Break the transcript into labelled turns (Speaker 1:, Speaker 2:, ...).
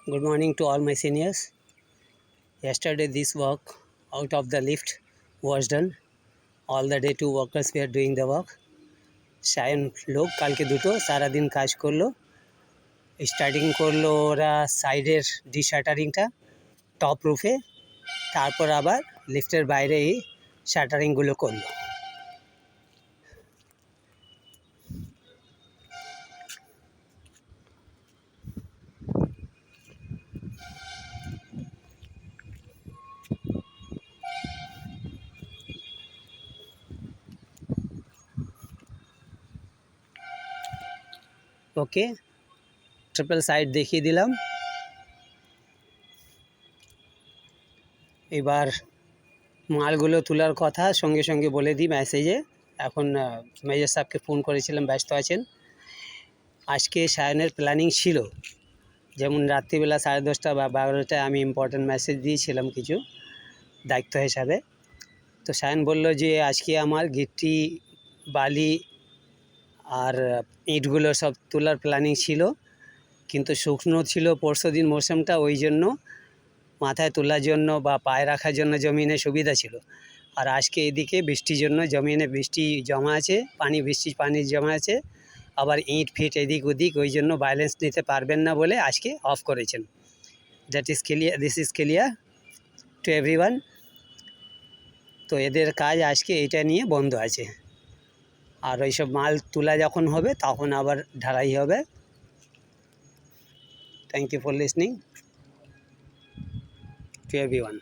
Speaker 1: Good morning to all my seniors. Yesterday this work out of the lift was done. All the day 2 workers were doing the work. Sayan লোক কালকে দুটো সারাদিন কাজ করলো। Starting করলো ওরা সাইডের ডিশাটারিংটা টপ রুফে, তারপর আবার লিফটের বাইরে এই শাটারিংগুলো করলো। ওকে, ট্রিপল সাইড দেখিয়ে দিলাম। এবার মালগুলো তোলার কথা সঙ্গে সঙ্গে বলে দিই মেসেজে। এখন মেজর সাহেবকে ফোন করেছিলাম, ব্যস্ত আছেন। আজকে সায়নের প্ল্যানিং ছিল, যেমন রাত্রিবেলা 10:30 বা 12টায় আমি ইম্পর্ট্যান্ট মেসেজ দিয়েছিলাম কিছু দায়িত্ব হিসাবে। তো সায়ন বলল যে আজকে আমার গিট্টি বালি আর ইটগুলো সব তোলার প্ল্যানিং ছিল, কিন্তু শুকনো ছিল পরশুদিন মৌসুমটা, ওই জন্য মাথায় তোলার জন্য বা পায়ে রাখার জন্য জমিনে সুবিধা ছিল। আর আজকে এদিকে বৃষ্টির জন্য জমিনে বৃষ্টি জমা আছে, বৃষ্টির পানি জমা আছে, আবার ইট ফিট এদিক ওদিক, ওই জন্য ব্যালেন্স নিতে পারবেন না বলে আজকে অফ করেছেন। That is clear, this is clear to everyone. তো এদের কাজ আজকে এটা নিয়ে বন্ধ আছে, আর ওইসব মাল তোলা যখন হবে তখন আবার ঢালাই হবে। Thank you for listening to everyone.